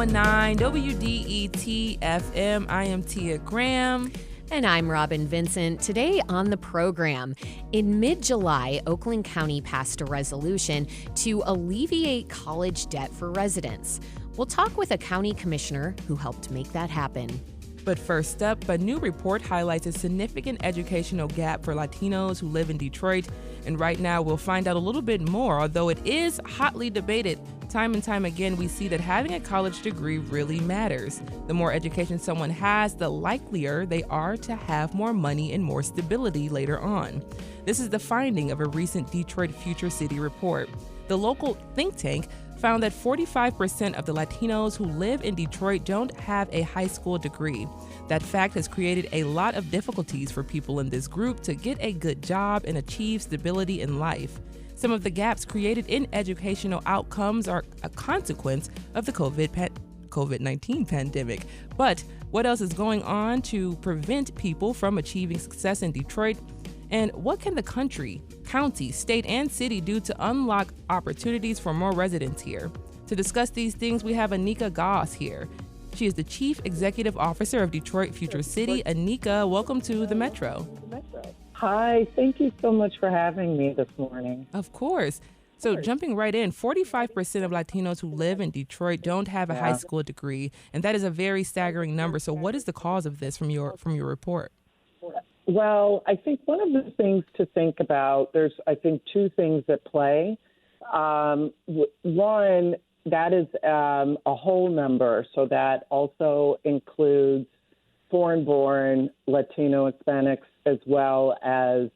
91.9 WDET-FM. I am Tia Graham. And I'm Robyn Vincent. Today on the program, in mid-July, Oakland County passed a resolution to alleviate college debt for residents. We'll talk with a county commissioner who helped make that happen. But first up, a new report highlights a significant educational gap for Latinos who live in Detroit. And right now, we'll find out a little bit more, although it is hotly debated. Time and time again, we see that having a college degree really matters. The more education someone has, the likelier they are to have more money and more stability later on. This is the finding of a recent Detroit Future City report. The local think tank found that 45% of the Latinos who live in Detroit don't have a high school degree. That fact has created a lot of difficulties for people in this group to get a good job and achieve stability in life. Some of the gaps created in educational outcomes are a consequence of the COVID-19 pandemic. But what else is going on to prevent people from achieving success in Detroit? And what can the country, county, state, and city do to unlock opportunities for more residents here? To discuss these things, we have Anika Goss here. She is the Chief Executive Officer of Detroit Future City. Anika, welcome to the Metro. Hi, thank you so much for having me this morning. Of course. So jumping right in, 45% of Latinos who live in Detroit don't have a high school degree, and that is a very staggering number. So what is the cause of this from your report? Well, I think one of the things to think about, there's, I think, two things at play. One, that is a whole number, so that also includes foreign-born Latino Hispanics as well as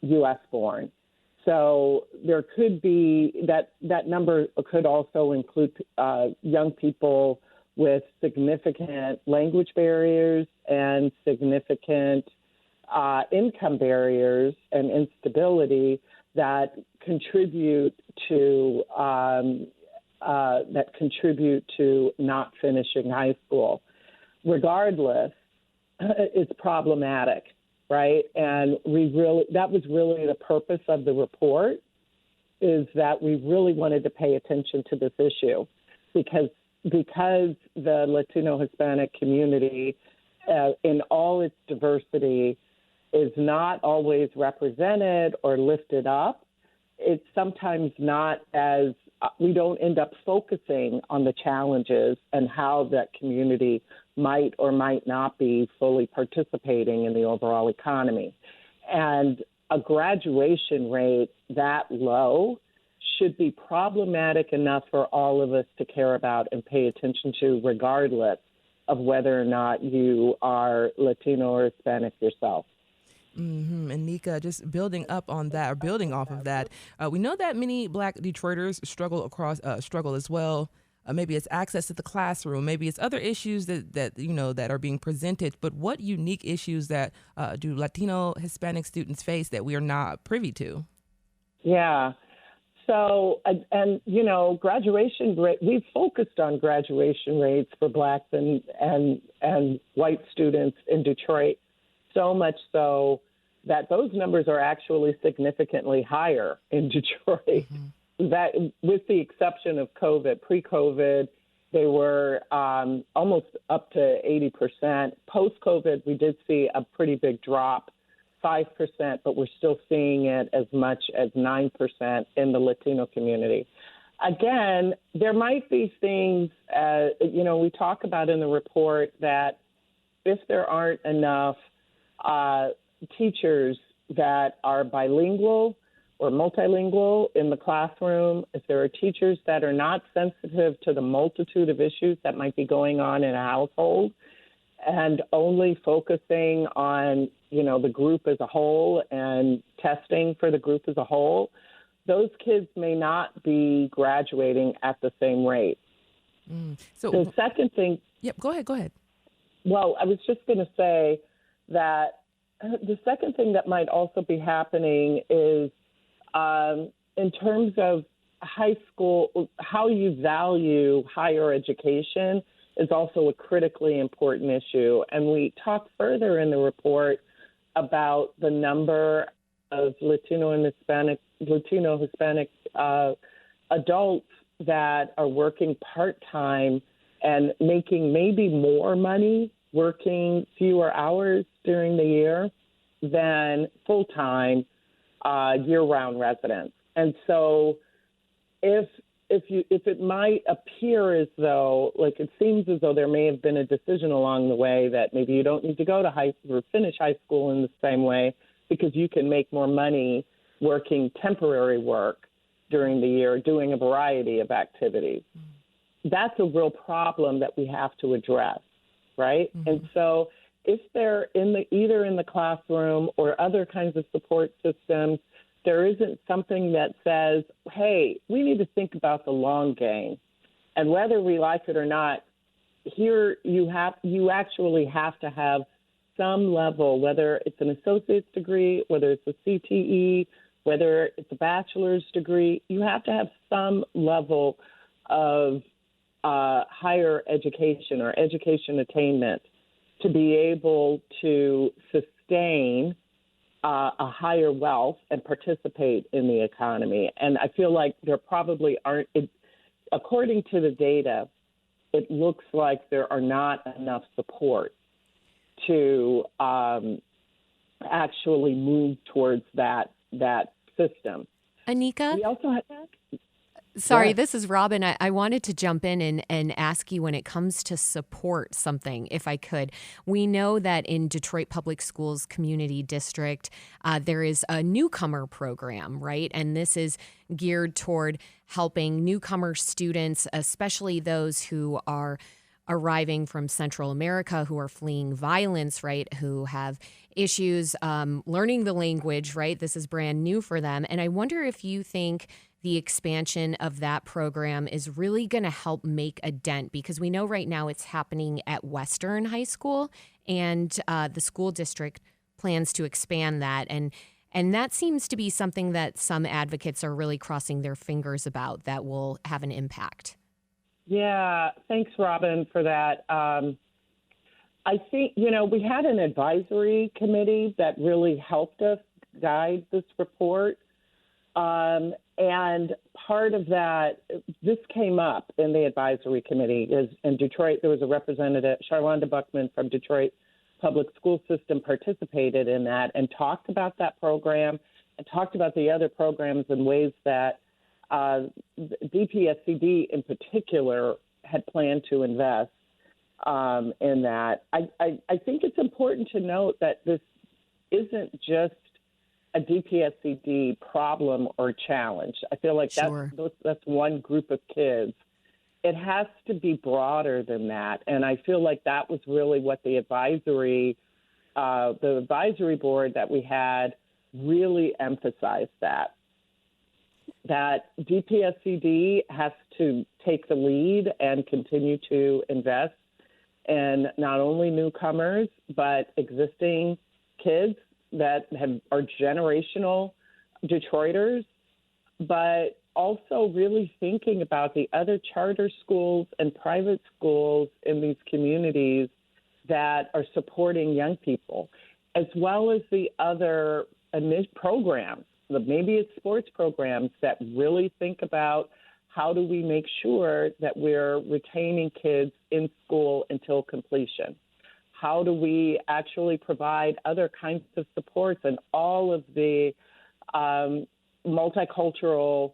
U.S.-born. So there could be, that number could also include young people with significant language barriers and significant income barriers and instability that contribute to not finishing high school. Regardless, it's problematic, right? And that was really the purpose of the report, is that we really wanted to pay attention to this issue because the Latino Hispanic community, in all its diversity, is not always represented or lifted up. It's sometimes not as we don't end up focusing on the challenges and how that community might or might not be fully participating in the overall economy. And a graduation rate that low should be problematic enough for all of us to care about and pay attention to, regardless of whether or not you are Latino or Hispanic yourself. Mm-hmm. And Nika, just building up on that, or building off of that, we know that many Black Detroiters struggle as well. Maybe it's access to the classroom. Maybe it's other issues that are being presented. But what unique issues that do Latino Hispanic students face that we are not privy to? Yeah. So, graduation rate, we've focused on graduation rates for Blacks and white students in Detroit, so much so that those numbers are actually significantly higher in Detroit. Mm-hmm. That, with the exception of COVID, pre-COVID, they were almost up to 80%. Post-COVID, we did see a pretty big drop, 5%, but we're still seeing it as much as 9% in the Latino community. Again, there might be things, we talk about in the report that if there aren't enough teachers that are bilingual or multilingual in the classroom, if there are teachers that are not sensitive to the multitude of issues that might be going on in a household and only focusing on, the group as a whole and testing for the group as a whole, those kids may not be graduating at the same rate. So the second thing... Yep, go ahead. Well, I was just going to say that the second thing that might also be happening is in terms of high school, how you value higher education is also a critically important issue. And we talk further in the report about the number of Latino Hispanic adults that are working part-time and making maybe more money working fewer hours during the year than full-time year-round residents. And so if it might appear as though, like it seems as though there may have been a decision along the way that maybe you don't need to go to high school or finish high school in the same way because you can make more money working temporary work during the year, doing a variety of activities. Mm-hmm. That's a real problem that we have to address, right? Mm-hmm. And so if they're either in the classroom or other kinds of support systems, there isn't something that says, hey, we need to think about the long game. And whether we like it or not, here you actually have to have some level, whether it's an associate's degree, whether it's a CTE, whether it's a bachelor's degree, you have to have some level of higher education or education attainment to be able to sustain a higher wealth and participate in the economy. And I feel like there probably aren't, according to the data, it looks like there are not enough support to actually move towards that system. Anika? We also have Sorry, Yes. This is Robyn. I wanted to jump in and ask you when it comes to support something, if I could. We know that in Detroit Public Schools Community District, there is a newcomer program, right? And this is geared toward helping newcomer students, especially those who are arriving from Central America, who are fleeing violence, right? Who have issues learning the language, right? This is brand new for them. And I wonder if you think the expansion of that program is really going to help make a dent, because we know right now it's happening at Western High School, and the school district plans to expand that. And that seems to be something that some advocates are really crossing their fingers about that will have an impact. Yeah, thanks, Robyn, for that. I think, we had an advisory committee that really helped us guide this report. And part of that, this came up in the advisory committee. In Detroit, there was a representative, Charlonda Buckman from Detroit Public School System, participated in that and talked about that program and talked about the other programs and ways that DPSCD in particular had planned to invest in that. I think it's important to note that this isn't just a DPSCD problem or challenge. I feel like Sure. that's one group of kids. It has to be broader than that, and I feel like that was really what the advisory board that we had really emphasized, that DPSCD has to take the lead and continue to invest in not only newcomers but existing kids that are generational Detroiters, but also really thinking about the other charter schools and private schools in these communities that are supporting young people, as well as the other programs. Maybe it's sports programs that really think about how do we make sure that we're retaining kids in school until completion. How do we actually provide other kinds of supports and all of the multicultural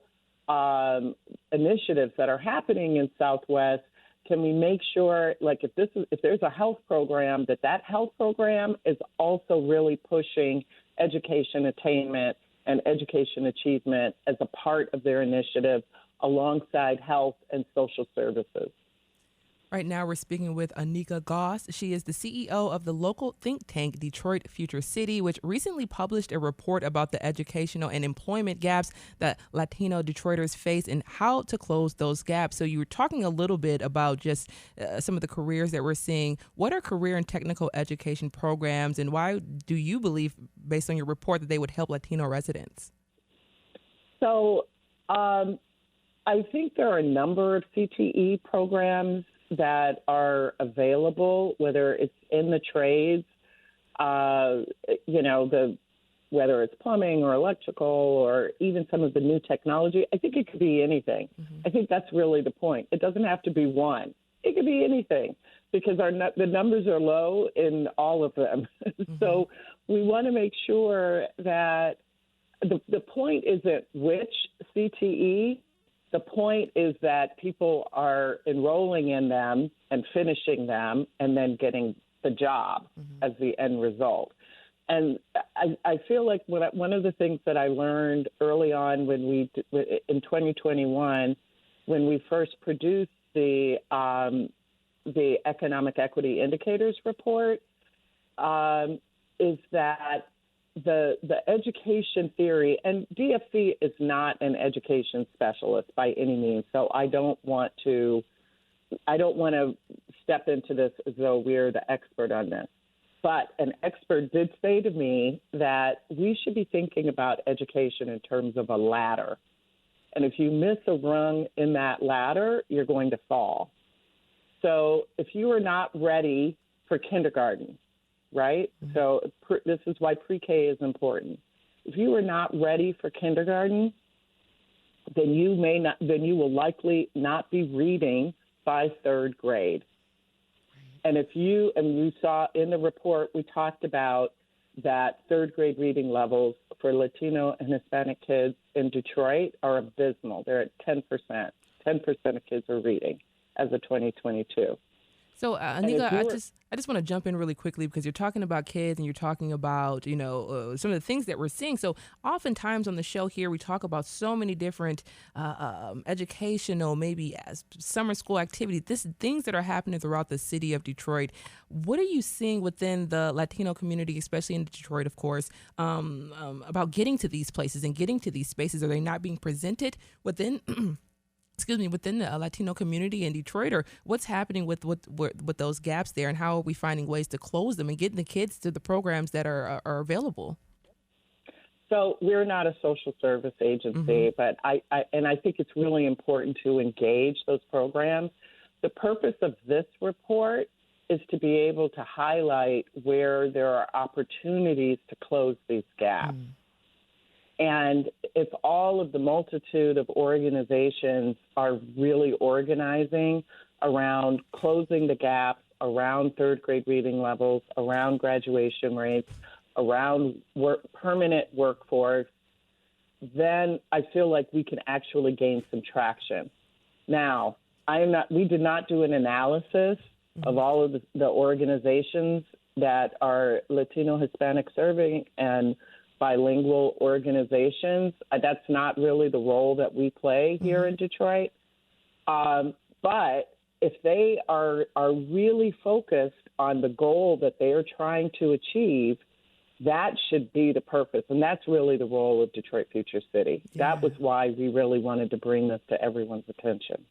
initiatives that are happening in Southwest? Can we make sure, like if there's a health program, that health program is also really pushing education attainment and education achievement as a part of their initiative alongside health and social services. Right now, we're speaking with Anika Goss. She is the CEO of the local think tank, Detroit Future City, which recently published a report about the educational and employment gaps that Latino Detroiters face and how to close those gaps. So you were talking a little bit about just some of the careers that we're seeing. What are career and technical education programs, and why do you believe, based on your report, that they would help Latino residents? So I think there are a number of CTE programs that are available, whether it's in the trades, whether it's plumbing or electrical or even some of the new technology. I think it could be anything. I think that's really the point. It doesn't have to be one. It could be anything because the numbers are low in all of them. So we want to make sure that the point isn't which CTE. The point is that people are enrolling in them and finishing them and then getting the job as the end result. And I feel like one of the things that I learned early on in 2021, when we first produced the Economic Equity Indicators Report, is that the education theory, and DFC is not an education specialist by any means, so I don't want to step into this as though we're the expert on this. But an expert did say to me that we should be thinking about education in terms of a ladder. And if you miss a rung in that ladder, you're going to fall. So if you are not ready for kindergarten, right? So this is why pre-K is important. If you are not ready for kindergarten, then you will likely not be reading by third grade. And you saw in the report, we talked about that third grade reading levels for Latino and Hispanic kids in Detroit are abysmal. They're at 10%. 10% of kids are reading as of 2022. So, Anika, I just want to jump in really quickly because you're talking about kids and you're talking about, some of the things that we're seeing. So oftentimes on the show here, we talk about so many different educational, maybe summer school activities, things that are happening throughout the city of Detroit. What are you seeing within the Latino community, especially in Detroit, of course, about getting to these places and getting to these spaces? Are they not being presented within within the Latino community in Detroit, or what's happening with those gaps there, and how are we finding ways to close them and getting the kids to the programs that are available? So we're not a social service agency, but I think it's really important to engage those programs. The purpose of this report is to be able to highlight where there are opportunities to close these gaps. And if all of the multitude of organizations are really organizing around closing the gaps, around third grade reading levels, around graduation rates, around permanent workforce, then I feel like we can actually gain some traction. Now, we did not do an analysis of all of the organizations that are Latino, Hispanic serving and bilingual organizations. That's not really the role that we play here in Detroit. But if they are really focused on the goal that they are trying to achieve, that should be the purpose. And that's really the role of Detroit Future City. Yeah. That was why we really wanted to bring this to everyone's attention.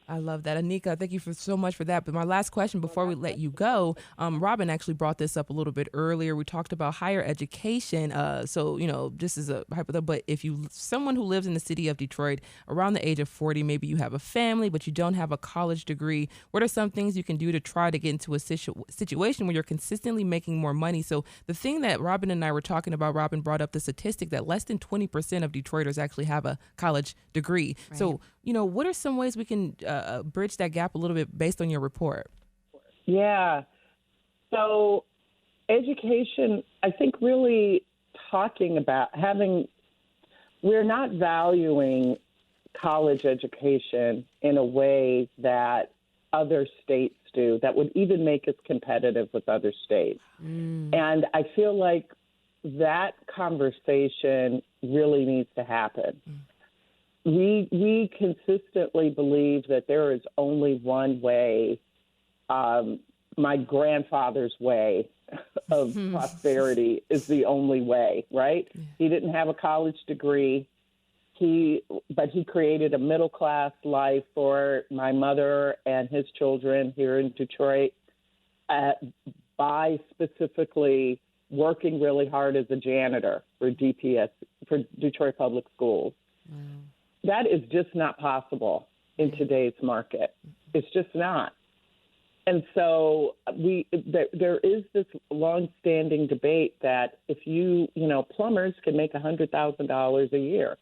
I love that. Anika, thank you so much for that. But my last question before we let you go, Robyn actually brought this up a little bit earlier. We talked about higher education. So, this is a hypothetical, but if someone who lives in the city of Detroit around the age of 40, maybe you have a family, but you don't have a college degree, what are some things you can do to try to get into a situation where you're consistently making more money? So the thing that Robyn and I were talking about, Robyn brought up the statistic that less than 20% of Detroiters actually have a college degree. Right. So, what are some ways we can bridge that gap a little bit based on your report? Yeah. So education, I think really talking about we're not valuing college education in a way that other states do that would even make us competitive with other states. And I feel like that conversation really needs to happen. We consistently believe that there is only one way, my grandfather's way of prosperity is the only way, right? Yeah. He didn't have a college degree, but he created a middle-class life for my mother and his children here in Detroit by specifically working really hard as a janitor for DPS, for Detroit Public Schools. That is just not possible in today's market. It's just not. And so there is this long-standing debate that if plumbers can make $100,000 a year.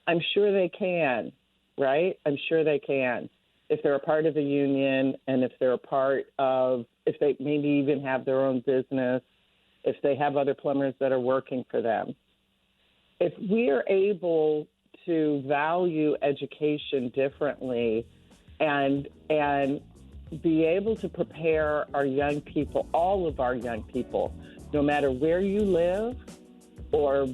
I'm sure they can, right? I'm sure they can. If they're a part of a union and if they maybe even have their own business, if they have other plumbers that are working for them. If we are able to value education differently and be able to prepare our young people, all of our young people, no matter where you live or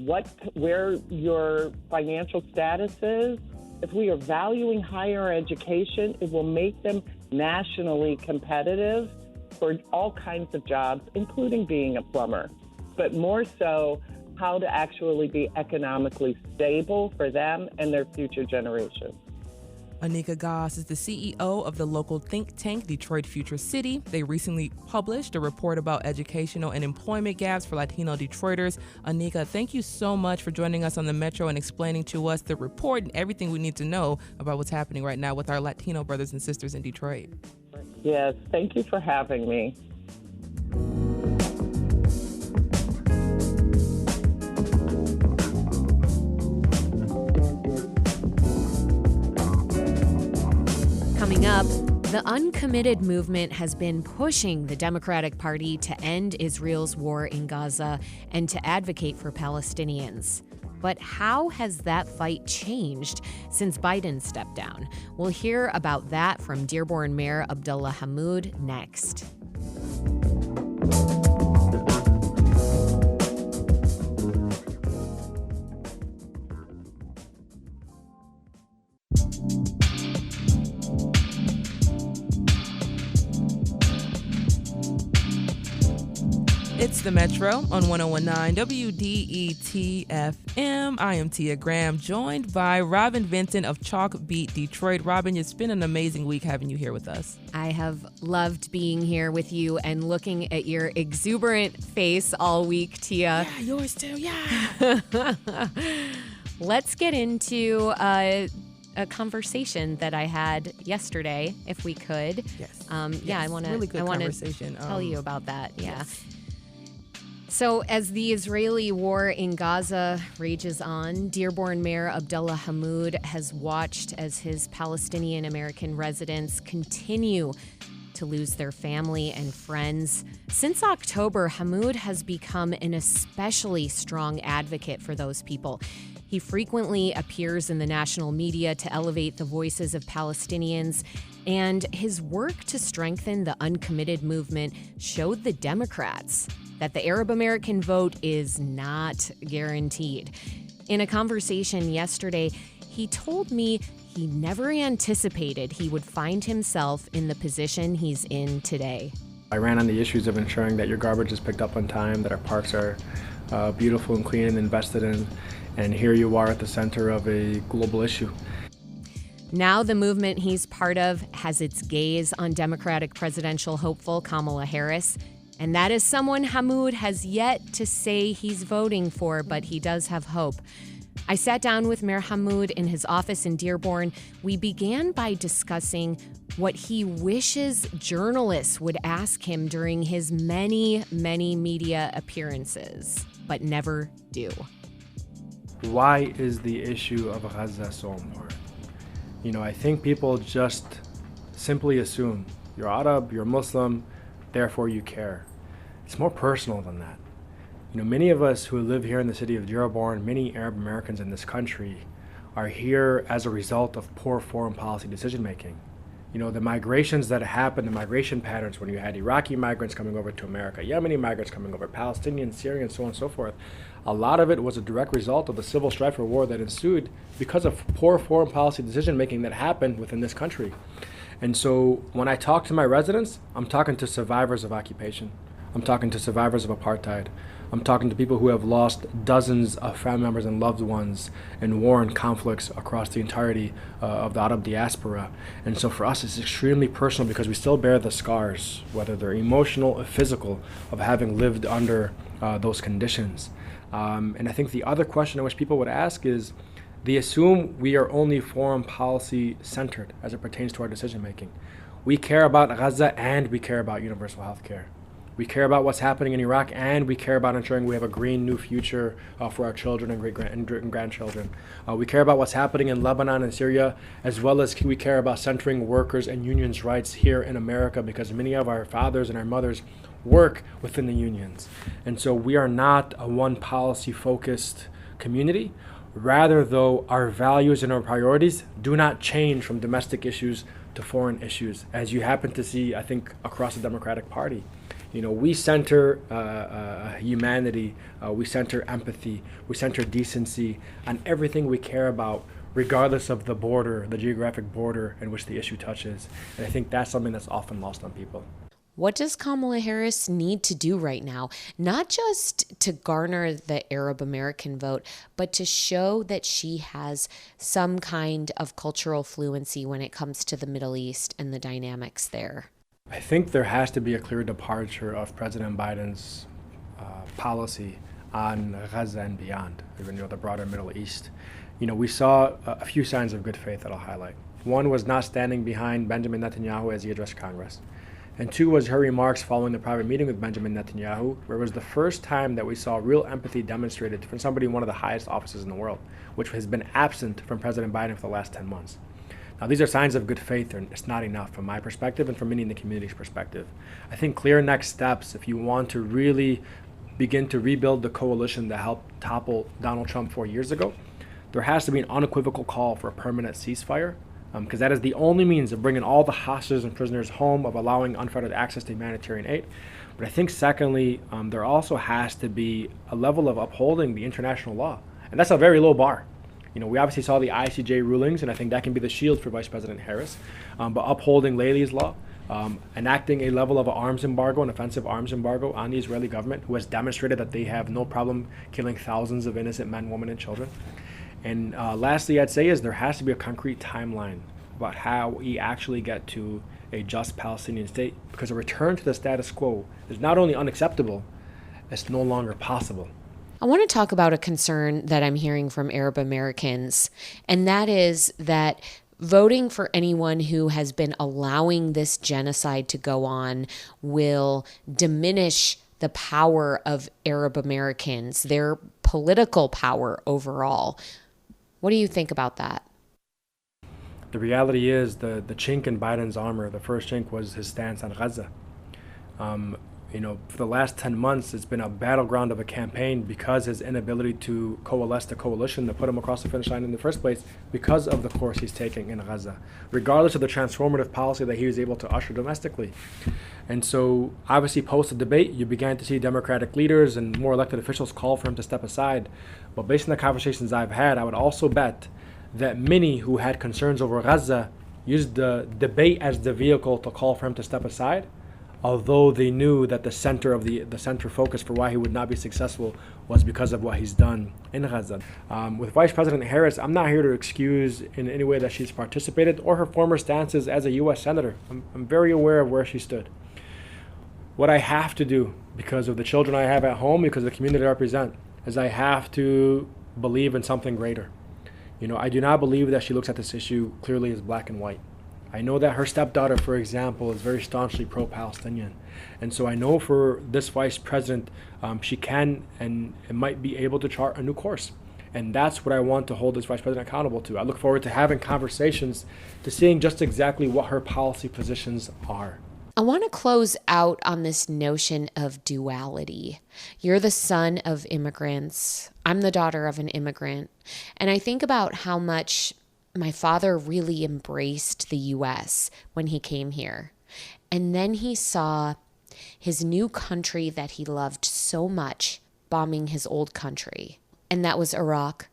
where your financial status is, if we are valuing higher education, it will make them nationally competitive for all kinds of jobs, including being a plumber, but more so how to actually be economically stable for them and their future generations. Anika Goss is the CEO of the local think tank, Detroit Future City. They recently published a report about educational and employment gaps for Latino Detroiters. Anika, thank you so much for joining us on the Metro and explaining to us the report and everything we need to know about what's happening right now with our Latino brothers and sisters in Detroit. Yes, thank you for having me. Coming up, the uncommitted movement has been pushing the Democratic Party to end Israel's war in Gaza and to advocate for Palestinians. But how has that fight changed since Biden stepped down? We'll hear about that from Dearborn Mayor Abdullah Hammoud next. It's the Metro on 101.9 WDET-FM. I am Tia Graham, joined by Robyn Vincent of Chalk Beat Detroit. Robyn, it's been an amazing week having you here with us. I have loved being here with you and looking at your exuberant face all week, Tia. Yeah, yours too, yeah. Let's get into a conversation that I had yesterday, if we could. Yes. I want to really good conversation. Tell you about that. Yeah. Yes. So as the Israeli war in Gaza rages on, Dearborn Mayor Abdullah Hammoud has watched as his Palestinian American residents continue to lose their family and friends. Since October, Hammoud has become an especially strong advocate for those people. He frequently appears in the national media to elevate the voices of Palestinians, and his work to strengthen the uncommitted movement showed the Democrats that the Arab American vote is not guaranteed. In a conversation yesterday, he told me he never anticipated he would find himself in the position he's in today. I ran on the issues of ensuring that your garbage is picked up on time, that our parks are beautiful and clean and invested in, and here you are at the center of a global issue. Now the movement he's part of has its gaze on Democratic presidential hopeful Kamala Harris. And that is someone Hammoud has yet to say he's voting for, but he does have hope. I sat down with Mayor Hammoud in his office in Dearborn. We began by discussing what he wishes journalists would ask him during his many, many media appearances, but never do. Why is the issue of Gaza so important? I think people just simply assume you're Arab, you're Muslim, therefore you care. It's more personal than that. Many of us who live here in the city of Dearborn, many Arab Americans in this country, are here as a result of poor foreign policy decision making. The migrations that happened, the migration patterns when you had Iraqi migrants coming over to America, Yemeni migrants coming over, Palestinians, Syrians, so on and so forth, a lot of it was a direct result of the civil strife or war that ensued because of poor foreign policy decision making that happened within this country. And so when I talk to my residents, I'm talking to survivors of occupation. I'm talking to survivors of apartheid. I'm talking to people who have lost dozens of family members and loved ones in war and conflicts across the entirety of the Arab diaspora. And so for us, it's extremely personal because we still bear the scars, whether they're emotional or physical, of having lived under those conditions. And I think the other question I wish people would ask is, they assume we are only foreign policy centered as it pertains to our decision making. We care about Gaza and we care about universal health care. We care about what's happening in Iraq, and we care about ensuring we have a green new future for our children and grandchildren. We care about what's happening in Lebanon and Syria, as well as we care about centering workers and unions' rights here in America, because many of our fathers and our mothers work within the unions. And so we are not a one policy focused community. Rather, though, our values and our priorities do not change from domestic issues to foreign issues, as you happen to see, I think, across the Democratic Party. We center humanity, we center empathy, we center decency on everything we care about, regardless of the border, the geographic border in which the issue touches. And I think that's something that's often lost on people. What does Kamala Harris need to do right now? Not just to garner the Arab American vote, but to show that she has some kind of cultural fluency when it comes to the Middle East and the dynamics there. I think there has to be a clear departure of President Biden's policy on Gaza and beyond, even the broader Middle East. We saw a few signs of good faith that I'll highlight. One was not standing behind Benjamin Netanyahu as he addressed Congress. And two was her remarks following the private meeting with Benjamin Netanyahu, where it was the first time that we saw real empathy demonstrated from somebody in one of the highest offices in the world, which has been absent from President Biden for the last 10 months. Now, these are signs of good faith, and it's not enough from my perspective and from many in the community's perspective. I think clear next steps, if you want to really begin to rebuild the coalition that helped topple Donald Trump 4 years ago, there has to be an unequivocal call for a permanent ceasefire, because that is the only means of bringing all the hostages and prisoners home, of allowing unfettered access to humanitarian aid. But I think secondly, there also has to be a level of upholding the international law, and that's a very low bar. We obviously saw the ICJ rulings, and I think that can be the shield for Vice President Harris. But upholding Laley's law, enacting a level of arms embargo, an offensive arms embargo on the Israeli government, who has demonstrated that they have no problem killing thousands of innocent men, women, and children. And lastly, I'd say is there has to be a concrete timeline about how we actually get to a just Palestinian state, because a return to the status quo is not only unacceptable, it's no longer possible. I want to talk about a concern that I'm hearing from Arab Americans, and that is that voting for anyone who has been allowing this genocide to go on will diminish the power of Arab Americans, their political power overall. What do you think about that? The reality is the chink in Biden's armor, the first chink was his stance on Gaza. For the last 10 months, it's been a battleground of a campaign because his inability to coalesce the coalition that put him across the finish line in the first place, because of the course he's taking in Gaza, regardless of the transformative policy that he was able to usher domestically. And so, obviously, post the debate, you began to see Democratic leaders and more elected officials call for him to step aside. But based on the conversations I've had, I would also bet that many who had concerns over Gaza used the debate as the vehicle to call for him to step aside, although they knew that the center focus for why he would not be successful was because of what he's done in Gaza. With Vice President Harris, I'm not here to excuse in any way that she's participated or her former stances as a U.S. Senator. I'm very aware of where she stood. What I have to do, because of the children I have at home, because of the community I represent, is I have to believe in something greater. I do not believe that she looks at this issue clearly as black and white. I know that her stepdaughter, for example, is very staunchly pro-Palestinian. And so I know for this vice president, she can and might be able to chart a new course. And that's what I want to hold this vice president accountable to. I look forward to having conversations, to seeing just exactly what her policy positions are. I want to close out on this notion of duality. You're the son of immigrants. I'm the daughter of an immigrant. And I think about how much my father really embraced the U.S. when he came here. And then he saw his new country that he loved so much bombing his old country. And that was Iraq.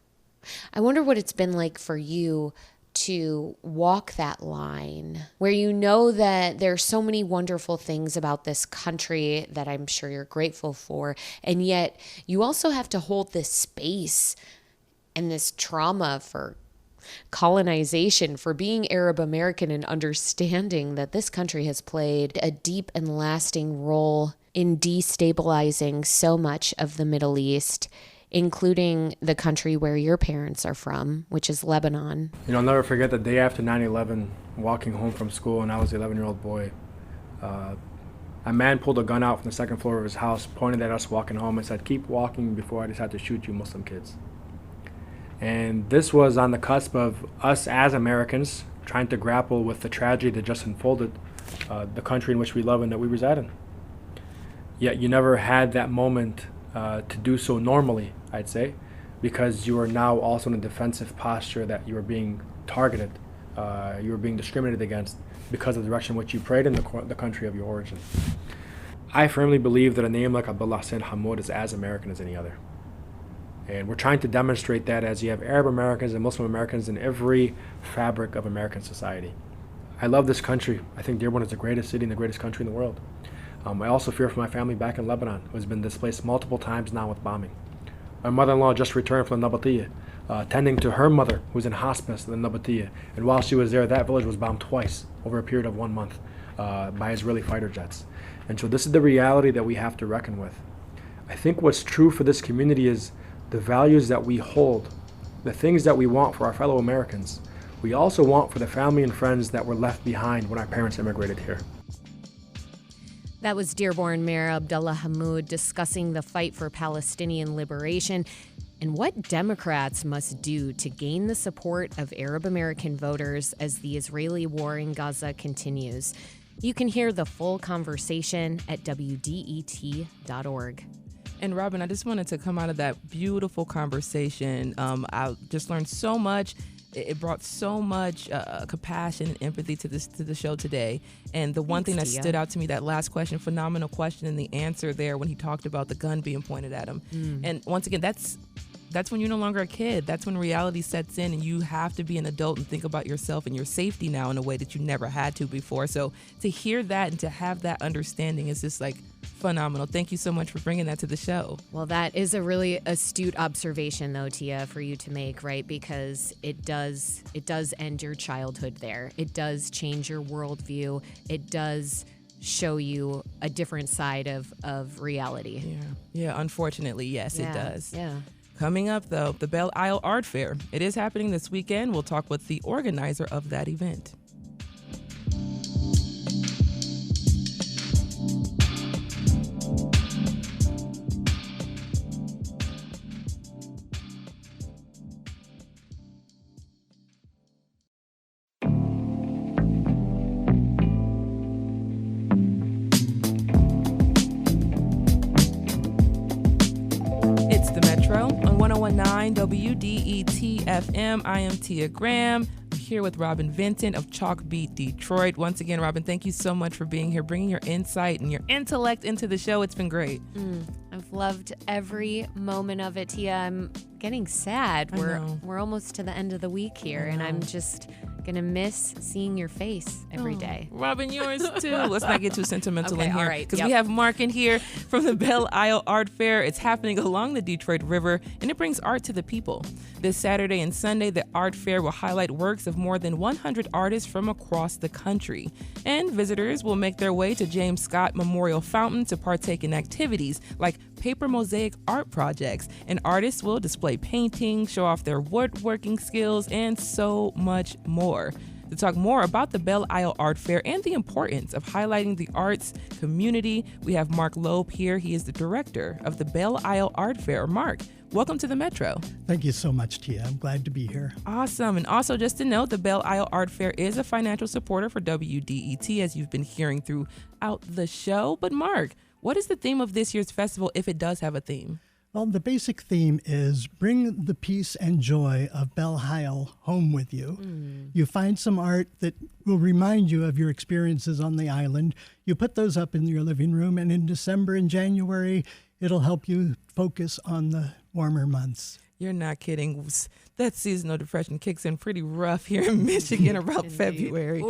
I wonder what it's been like for you to walk that line where you know that there are so many wonderful things about this country that I'm sure you're grateful for. And yet you also have to hold this space and this trauma for colonization, for being Arab American, and understanding that this country has played a deep and lasting role in destabilizing so much of the Middle East. including the country where your parents are from, which is Lebanon. I'll never forget the day after 9/11, walking home from school, and I was an 11-year-old boy. A man pulled a gun out from the second floor of his house, pointed at us walking home, and said, "Keep walking before I decide to shoot you Muslim kids." And this was on the cusp of us as Americans trying to grapple with the tragedy that just unfolded, the country in which we love and that we reside in. Yet you never had that moment to do so normally, I'd say, because you are now also in a defensive posture that you are being targeted, you are being discriminated against because of the direction in which you prayed in the country of your origin. I firmly believe that a name like Abdullah Hammoud is as American as any other. And we're trying to demonstrate that as you have Arab Americans and Muslim Americans in every fabric of American society. I love this country. I think Dearborn is the greatest city and the greatest country in the world. I also fear for my family back in Lebanon, who has been displaced multiple times now with bombing. My mother-in-law just returned from the Nabatiyah, tending to her mother, who's in hospice in the Nabatiyah. And while she was there, that village was bombed twice over a period of 1 month by Israeli fighter jets. And so this is the reality that we have to reckon with. I think what's true for this community is the values that we hold, the things that we want for our fellow Americans, we also want for the family and friends that were left behind when our parents immigrated here. That was Dearborn Mayor Abdullah Hammoud discussing the fight for Palestinian liberation and what Democrats must do to gain the support of Arab American voters as the Israeli war in Gaza continues. You can hear the full conversation at WDET.org. And Robyn, I just wanted to come out of that beautiful conversation. I just learned so much. It brought so much compassion and empathy to the show today. And the one thing that stood out to me, that last question, phenomenal question, and the answer there when he talked about the gun being pointed at him. And once again, that's when you're no longer a kid. That's when reality sets in and you have to be an adult and think about yourself and your safety now in a way that you never had to before. So to hear that and to have that understanding is just like phenomenal. Thank you so much for bringing that to the show. Well, that is a really astute observation, though, Tia, for you to make, right? Because it does end your childhood there. It does change your worldview. It does show you a different side of reality. Yeah, unfortunately, yes, it does. Yeah. Coming up, though, the Belle Isle Art Fair. It is happening this weekend. We'll talk with the organizer of that event. On 101.9 WDET FM. I am Tia Graham. I'm here with Robyn Vincent of Chalk Beat Detroit. Once again, Robyn, thank you so much for being here, bringing your insight and your intellect into the show. It's been great. I've loved every moment of it, Tia. I'm getting sad. We're almost to the end of the week here, and I'm just gonna miss seeing your face every day. Robyn, yours too. Let's not get too sentimental in here, all right. Because we have Mark in here from the Belle Isle Art Fair. It's happening along the Detroit River, and it brings art to the people. This Saturday and Sunday, the art fair will highlight works of more than 100 artists from across the country. And visitors will make their way to James Scott Memorial Fountain to partake in activities like paper mosaic art projects, and artists will display painting, show off their woodworking skills, and so much more. To talk more about the Belle Isle Art Fair and the importance of highlighting the arts community, we have Mark Loeb here. He is the director of the Belle Isle Art Fair. Mark, welcome to the Metro. Thank you so much, Tia. I'm glad to be here. Awesome. And also just to note, the Belle Isle Art Fair is a financial supporter for WDET, as you've been hearing throughout the show. But Mark, what is the theme of this year's festival, if it does have a theme? Well, the basic theme is bring the peace and joy of Belle Isle home with you. You find some art that will remind you of your experiences on the island. You put those up in your living room, and in December and January, it'll help you focus on the warmer months. You're not kidding. That seasonal depression kicks in pretty rough here in Michigan around February.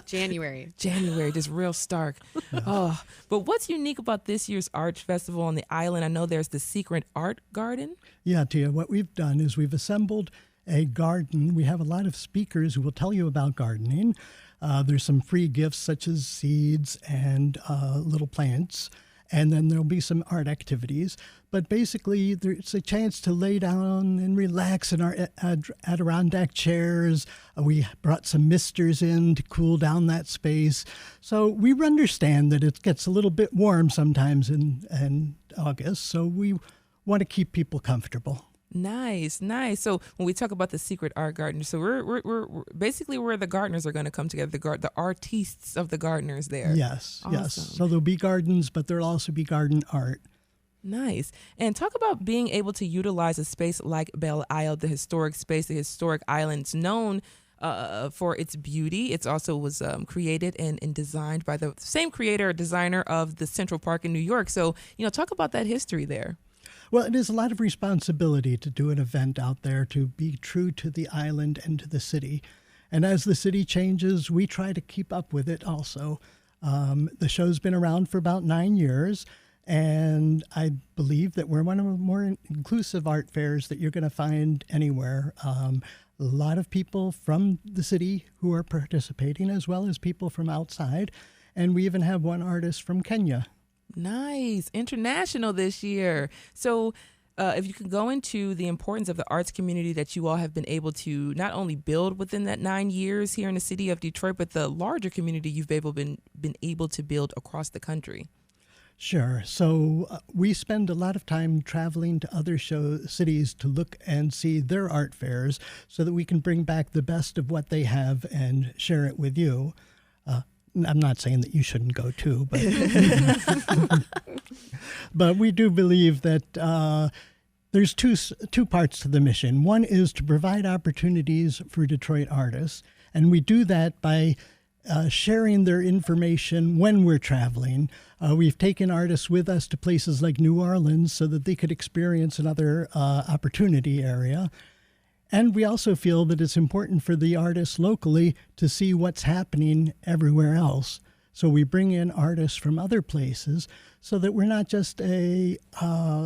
January, just real stark. But what's unique about this year's art festival on the island? I know there's the Secret Art Garden. Yeah, Tia, what we've done is we've assembled a garden. We have a lot of speakers who will tell you about gardening. There's some free gifts such as seeds and little plants. and then there'll be some art activities. But basically, there's a chance to lay down and relax in our Adirondack chairs. We brought some misters in to cool down that space. So we understand that it gets a little bit warm sometimes in August, so we want to keep people comfortable. Nice. So when we talk about the secret art garden, so we're basically where the gardeners are going to come together, the artistes of the gardeners there. Yes, awesome. yes. So there'll be gardens, but there'll also be garden art. Nice. And talk about being able to utilize a space like Belle Isle, the historic space, the historic island's known for its beauty. It also was created and designed by the same creator or designer of the Central Park in New York. So, talk about that history there. Well, it is a lot of responsibility to do an event out there, to be true to the island and to the city. And as the city changes, we try to keep up with it also. The show's been around for about 9 years, and I believe that we're one of the more inclusive art fairs that you're going to find anywhere. A lot of people from the city who are participating, as well as people from outside. And we even have one artist from Kenya. Nice. International this year. So if you could go into the importance of the arts community that you all have been able to not only build within that 9 years here in the city of Detroit, but the larger community you've been able to build across the country. Sure. So we spend a lot of time traveling to other cities to look and see their art fairs so that we can bring back the best of what they have and share it with you. I'm not saying that you shouldn't go too, but but we do believe that there's two parts to the mission. One is to provide opportunities for Detroit artists, and we do that by sharing their information when we're traveling. We've taken artists with us to places like New Orleans so that they could experience another opportunity area. And we also feel that it's important for the artists locally to see what's happening everywhere else. So we bring in artists from other places so that we're not just a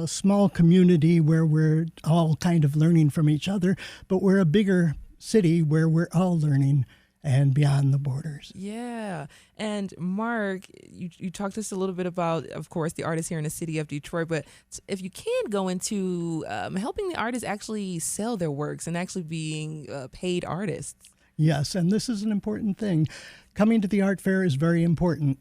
small community where we're all kind of learning from each other, but we're a bigger city where we're all learning and beyond the borders. Yeah. And Mark, you talked to us a little bit about, of course, the artists here in the city of Detroit, but if you can go into helping the artists actually sell their works and actually being paid artists. Yes, and this is an important thing. Coming to the art fair is very important.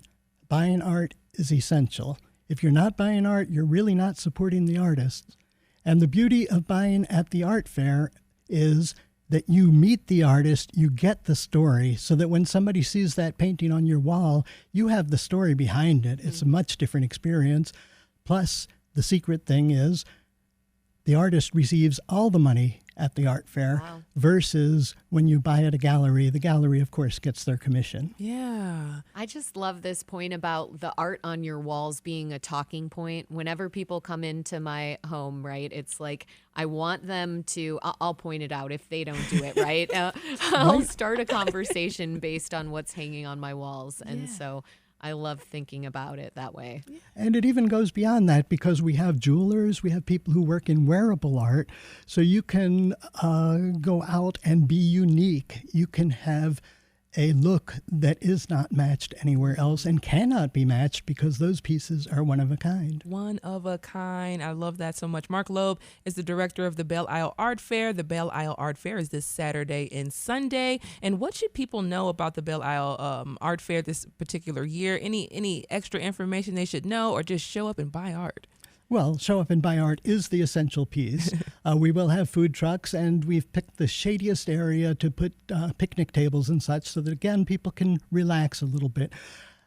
Buying art is essential. If you're not buying art, you're really not supporting the artists. And the beauty of buying at the art fair is that you meet the artist, you get the story, so that when somebody sees that painting on your wall, you have the story behind it. It's a much different experience. Plus, the secret thing is the artist receives all the money at the art fair versus when you buy at a gallery. The gallery, of course, gets their commission. Yeah. I just love this point about the art on your walls being a talking point. Whenever people come into my home, right, it's like I want them to, I'll point it out if they don't do it, right? I'll start a conversation based on what's hanging on my walls. And so I love thinking about it that way. And it even goes beyond that because we have jewelers, we have people who work in wearable art. So you can go out and be unique. You can have a look that is not matched anywhere else and cannot be matched because those pieces are one of a kind. One of a kind. I love that so much. Mark Loeb is the director of the Belle Isle Art Fair. The Belle Isle Art Fair is this Saturday and Sunday. And what should people know about the Belle Isle Art Fair this particular year? Any extra information they should know, or just show up and buy art? Well, show up and buy art is the essential piece. We will have food trucks, and we've picked the shadiest area to put picnic tables and such so that, again, people can relax a little bit.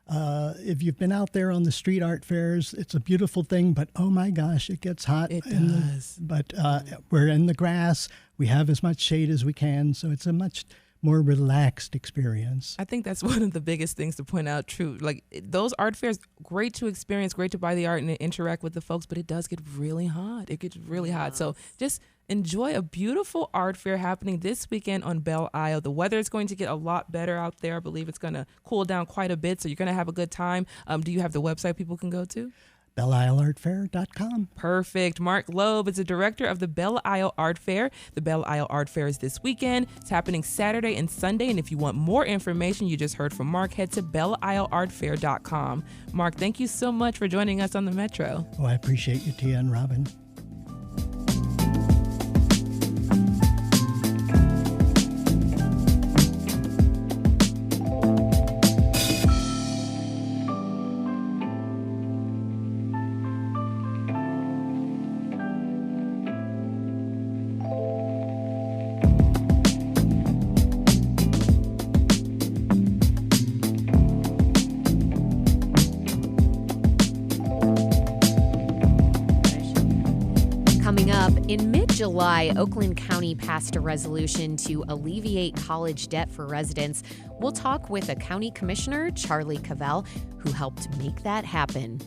If you've been out there on the street art fairs, it's a beautiful thing, but oh my gosh, it gets hot. It does. But we're in the grass. We have as much shade as we can, so it's a much more relaxed experience. I think that's one of the biggest things to point out. True, like those art fairs, great to experience, great to buy the art and interact with the folks, but it does get really hot. It gets really hot. So just enjoy a beautiful art fair happening this weekend on Belle Isle. The weather is going to get a lot better out there. I believe it's going to cool down quite a bit, so you're going to have a good time. Do you have the website people can go to? BelleIsleArtFair.com. Perfect. Mark Loeb is the director of the Belle Isle Art Fair. The Belle Isle Art Fair is this weekend. It's happening Saturday and Sunday. And if you want more information, you just heard from Mark, head to BelleIsleArtFair.com. Mark, thank you so much for joining us on the Metro. Oh, I appreciate you, Tia and Robyn. In mid-July, Oakland County passed a resolution to alleviate college debt for residents. We'll talk with a county commissioner, Charlie Cavell, who helped make that happen.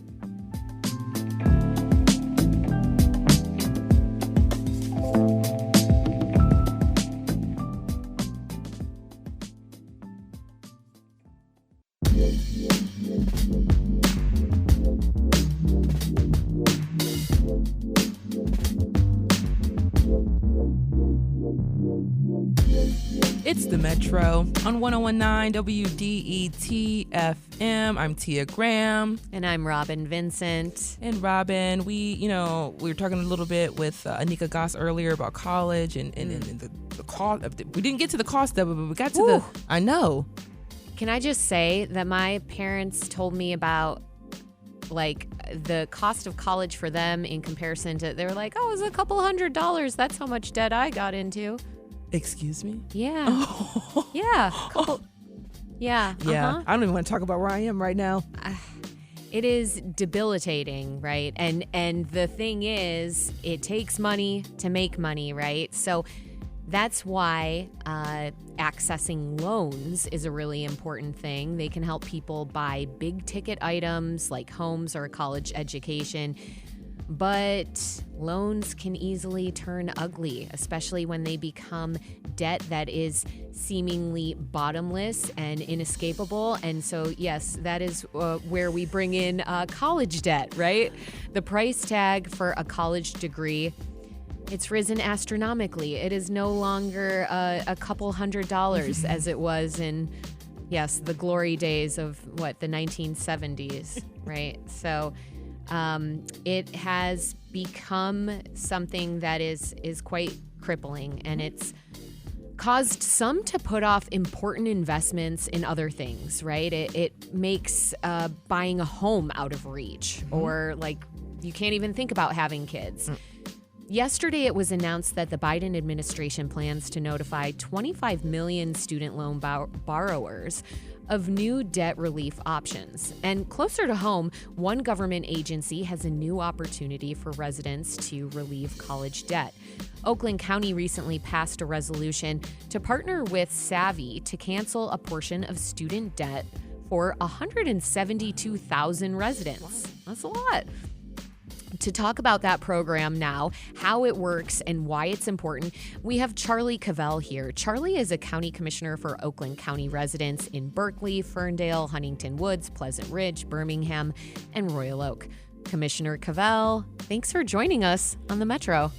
It's the Metro on 101.9 WDET FM. I'm Tia Graham. And I'm Robyn Vincent. And Robyn, we were talking a little bit with Anika Goss earlier about college and the cost. We didn't get to the cost of it, but we got to I know. Can I just say that my parents told me about the cost of college for them in comparison to, they were like, oh, it was a couple $100. That's how much debt I got into. Excuse me? Yeah. Yeah. Yeah. Yeah. I don't even want to talk about where I am right now. It is debilitating, right? And the thing is, it takes money to make money, right? So that's why accessing loans is a really important thing. They can help people buy big ticket items like homes or a college education. But loans can easily turn ugly, especially when they become debt that is seemingly bottomless and inescapable. And so, yes, that is where we bring in college debt, right? The price tag for a college degree, it's risen astronomically. It is no longer a couple $100 as it was in, yes, the glory days of the 1970s, right? So it has become something that is quite crippling, and it's caused some to put off important investments in other things, right? It makes buying a home out of reach, or you can't even think about having kids. Yesterday, it was announced that the Biden administration plans to notify 25 million student loan borrowers of new debt relief options. And closer to home, one government agency has a new opportunity for residents to relieve college debt. Oakland County recently passed a resolution to partner with Savi to cancel a portion of student debt for 172,000 residents. That's a lot. To talk about that program now, how it works, and why it's important, we have Charlie Cavell here. Charlie is a county commissioner for Oakland County residents in Berkeley, Ferndale, Huntington Woods, Pleasant Ridge, Birmingham, and Royal Oak. Commissioner Cavell, thanks for joining us on the Metro.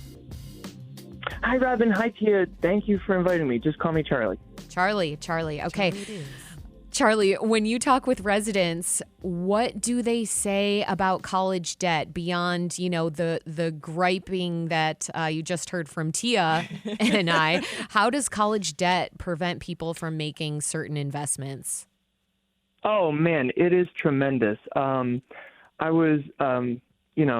Hi, Robyn. Hi, Tia. Thank you for inviting me. Just call me Charlie. Charlie. Okay. Charlie, when you talk with residents, what do they say about college debt beyond, the griping that you just heard from Tia and I? How does college debt prevent people from making certain investments? Oh, man, it is tremendous.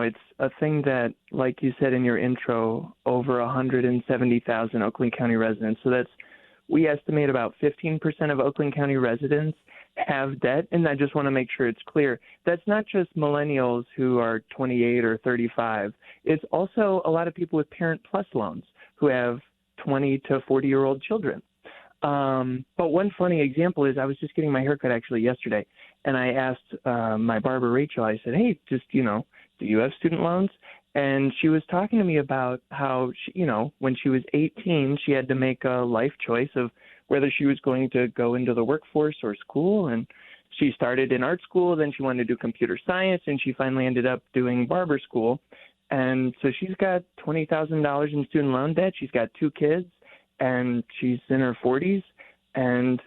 It's a thing that, like you said in your intro, over 170,000 Oakland County residents. So we estimate about 15% of Oakland County residents have debt, and I just want to make sure it's clear. That's not just millennials who are 28 or 35. It's also a lot of people with Parent Plus loans who have 20 to 40-year-old children. But one funny example is I was just getting my haircut actually yesterday, and I asked my barber, Rachel, I said, hey, do you have student loans? And she was talking to me about how, when she was 18, she had to make a life choice of whether she was going to go into the workforce or school. And She started in art school, then she wanted to do computer science, and she finally ended up doing barber school. And so she's got $20,000 in student loan debt. She's got 2 kids, and she's in her 40s. And,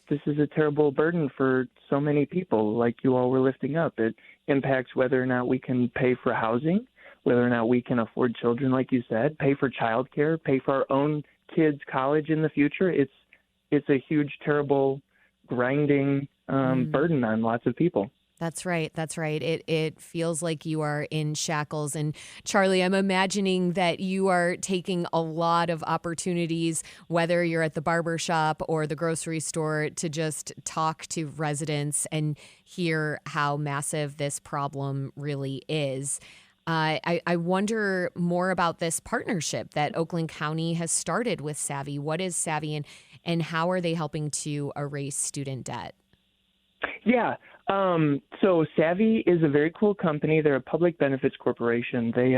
this is a terrible burden for so many people, like you all were lifting up. It impacts whether or not we can pay for housing, whether or not we can afford children, like you said, pay for childcare, pay for our own kids' college in the future. It's a huge, terrible, grinding burden on lots of people. That's right. That's right. It feels like you are in shackles. And Charlie, I'm imagining that you are taking a lot of opportunities, whether you're at the barber shop or the grocery store, to just talk to residents and hear how massive this problem really is. I wonder more about this partnership that Oakland County has started with Savi. What is Savi, and how are they helping to erase student debt? Yeah. So Savi is a very cool company. They're a public benefits corporation. They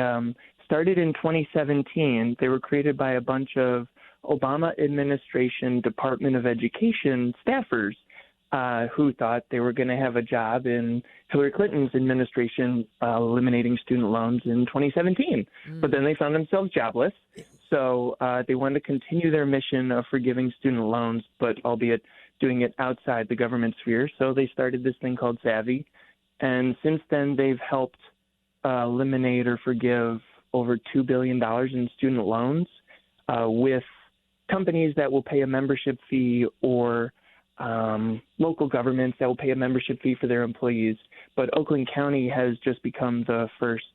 started in 2017. They were created by a bunch of Obama administration Department of Education staffers who thought they were going to have a job in Hillary Clinton's administration eliminating student loans in 2017. But then they found themselves jobless. So they wanted to continue their mission of forgiving student loans, but albeit doing it outside the government sphere. So they started this thing called Savi. And since then, they've helped eliminate or forgive over $2 billion in student loans with companies that will pay a membership fee, or local governments that will pay a membership fee for their employees. But Oakland County has just become the first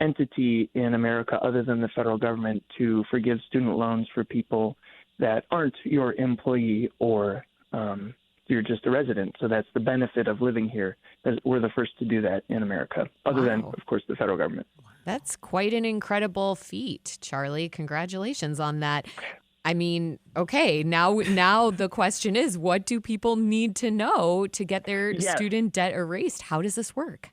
entity in America, other than the federal government, to forgive student loans for people that aren't your employee or you're just a resident. So that's the benefit of living here. We're the first to do that in America, other than, of course, the federal government. That's quite an incredible feat, Charlie. Congratulations on that. I mean, okay, now the question is, what do people need to know to get their student debt erased? How does this work?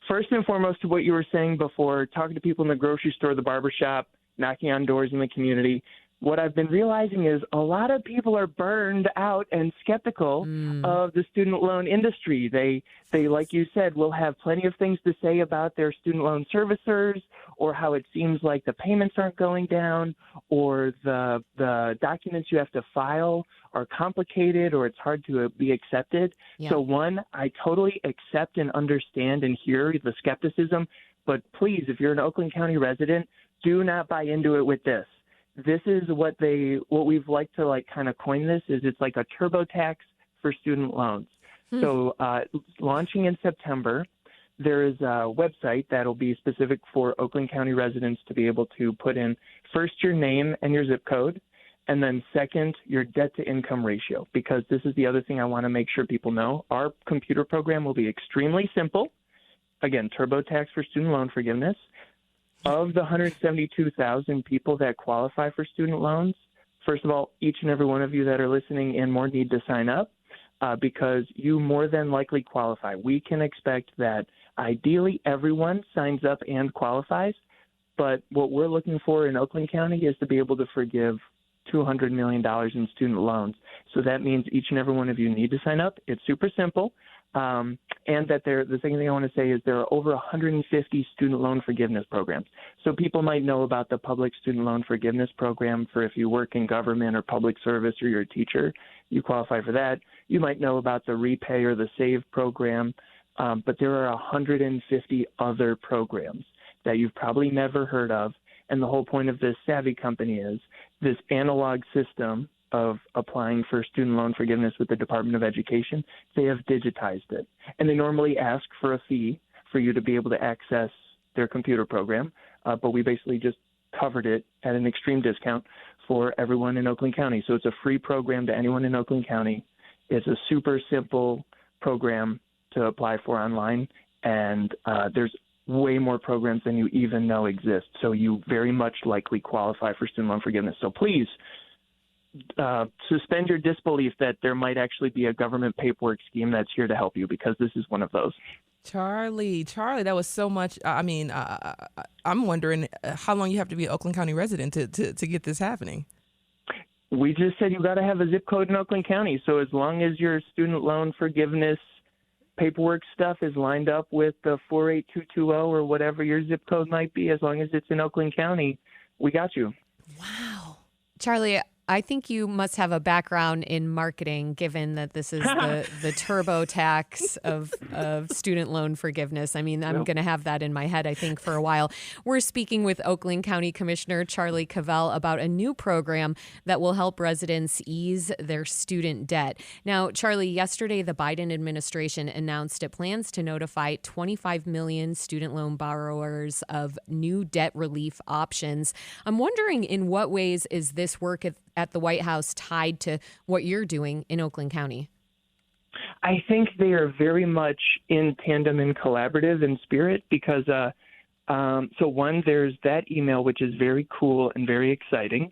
First and foremost, to what you were saying before, talking to people in the grocery store, the barber shop, knocking on doors in the community. What I've been realizing is a lot of people are burned out and skeptical of the student loan industry. They, like you said, will have plenty of things to say about their student loan servicers, or how it seems like the payments aren't going down, or the documents you have to file are complicated, or it's hard to be accepted. Yeah. So one, I totally accept and understand and hear the skepticism, but please, if you're an Oakland County resident, do not buy into it with this. This is what we've liked to kind of coin this is it's like a TurboTax for student loans. So launching in September, there is a website that'll be specific for Oakland County residents to be able to put in first your name and your zip code, and then second, your debt to income ratio, because this is the other thing I want to make sure people know. Our computer program will be extremely simple. Again, TurboTax for student loan forgiveness. Of the 172,000 people that qualify for student loans, first of all, each and every one of you that are listening and more need to sign up because you more than likely qualify. We can expect that ideally everyone signs up and qualifies, but what we're looking for in Oakland County is to be able to forgive $200 million in student loans. So that means each and every one of you need to sign up. It's super simple. And that the second thing I want to say is there are over 150 student loan forgiveness programs. So people might know about the public student loan forgiveness program for if you work in government or public service or you're a teacher, you qualify for that. You might know about the Repay or the Save program, but there are 150 other programs that you've probably never heard of. And the whole point of this Savi company is this analog system of applying for student loan forgiveness with the Department of Education. They have digitized it. And they normally ask for a fee for you to be able to access their computer program, but we basically just covered it at an extreme discount for everyone in Oakland County. So it's a free program to anyone in Oakland County. It's a super simple program to apply for online, and there's way more programs than you even know exist. So you very much likely qualify for student loan forgiveness. So please, suspend your disbelief that there might actually be a government paperwork scheme that's here to help you, because this is one of those. Charlie, that was so much. I'm wondering how long you have to be an Oakland County resident to get this happening. We just said you got to have a zip code in Oakland County. So as long as your student loan forgiveness paperwork stuff is lined up with the 48220 or whatever your zip code might be, as long as it's in Oakland County, we got you. Wow. Charlie, I think you must have a background in marketing, given that this is the TurboTax of student loan forgiveness. I mean, I'm going to have that in my head, I think, for a while. We're speaking with Oakland County Commissioner Charlie Cavell about a new program that will help residents ease their student debt. Now, Charlie, yesterday the Biden administration announced it plans to notify 25 million student loan borrowers of new debt relief options. I'm wondering, in what ways is this work at the White House tied to what you're doing in Oakland County? I think they are very much in tandem and collaborative in spirit because, so one, there's that email, which is very cool and very exciting.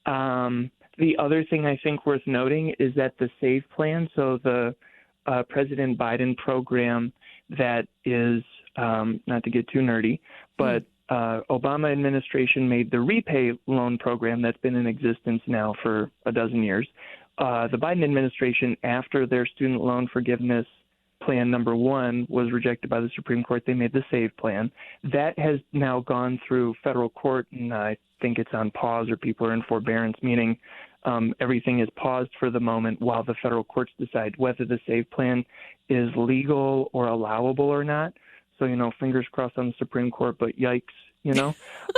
The other thing I think worth noting is that the SAVE plan, so the President Biden program that is, not to get too nerdy, but Obama administration made the repay loan program that's been in existence now for a dozen years. The Biden administration, after their student loan forgiveness plan number 1 was rejected by the Supreme Court, they made the SAVE plan. That has now gone through federal court, and I think it's on pause, or people are in forbearance, meaning everything is paused for the moment while the federal courts decide whether the SAVE plan is legal or allowable or not. So, fingers crossed on the Supreme Court, but yikes,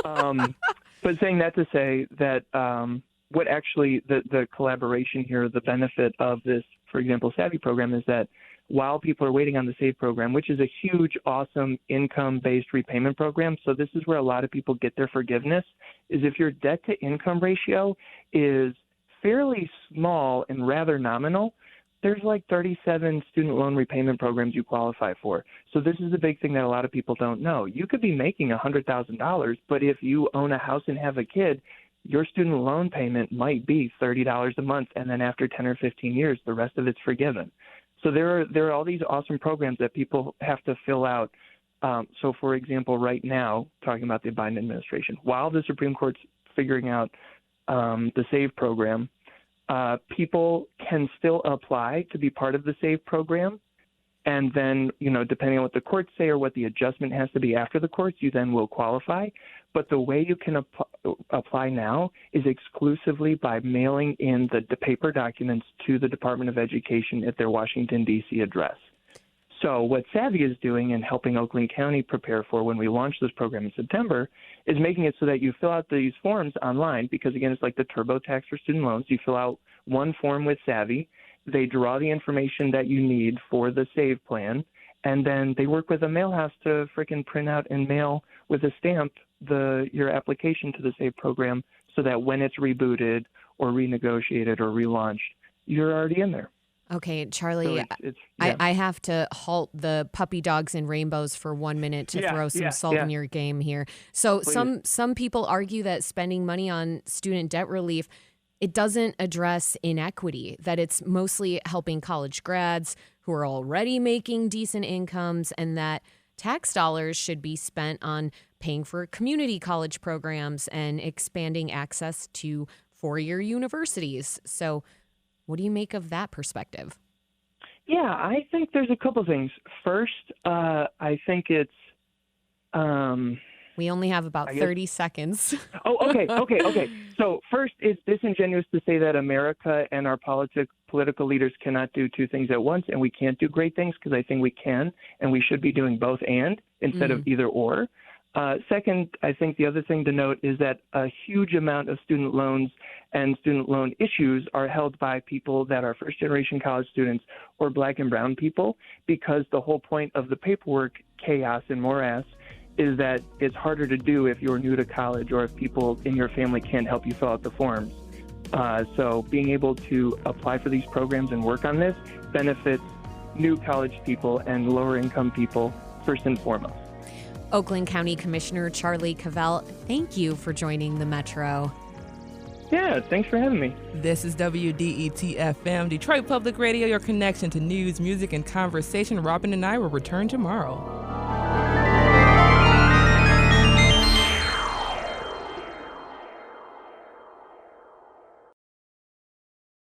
But saying that to say that what actually the collaboration here, the benefit of this, for example, Savi program, is that while people are waiting on the SAVE program, which is a huge, awesome income-based repayment program, so this is where a lot of people get their forgiveness, is if your debt-to-income ratio is fairly small and rather nominal, there's like 37 student loan repayment programs you qualify for. So this is the big thing that a lot of people don't know. You could be making $100,000, but if you own a house and have a kid, your student loan payment might be $30 a month, and then after 10 or 15 years, the rest of it's forgiven. So there are all these awesome programs that people have to fill out. So, for example, right now, talking about the Biden administration, while the Supreme Court's figuring out the SAVE program, people can still apply to be part of the SAVE program. And then, depending on what the courts say or what the adjustment has to be after the courts, you then will qualify. But the way you can apply now is exclusively by mailing in the paper documents to the Department of Education at their Washington, D.C. address. So what Savi is doing and helping Oakland County prepare for when we launch this program in September is making it so that you fill out these forms online because, again, it's like the TurboTax for student loans. You fill out one form with Savi. They draw the information that you need for the SAVE plan, and then they work with a mail house to frickin' print out and mail with a stamp your application to the SAVE program so that when it's rebooted or renegotiated or relaunched, you're already in there. Okay, Charlie, so I have to halt the puppy dogs and rainbows for 1 minute to throw some salt in your game here. So some people argue that spending money on student debt relief, it doesn't address inequity, that it's mostly helping college grads who are already making decent incomes, and that tax dollars should be spent on paying for community college programs and expanding access to four-year universities. So what do you make of that perspective? Yeah, I think there's a couple things. First, I think it's... we only have about 30 seconds. Oh, okay. So first, it's disingenuous to say that America and our political leaders cannot do two things at once, and we can't do great things, because I think we can, and we should be doing both and instead of either or. Second, I think the other thing to note is that a huge amount of student loans and student loan issues are held by people that are first-generation college students or Black and brown people, because the whole point of the paperwork chaos and morass is that it's harder to do if you're new to college or if people in your family can't help you fill out the forms. So being able to apply for these programs and work on this benefits new college people and lower-income people first and foremost. Oakland County Commissioner Charlie Cavell, thank you for joining the Metro. Yeah, thanks for having me. This is WDET-FM, Detroit Public Radio, your connection to news, music, and conversation. Robyn and I will return tomorrow.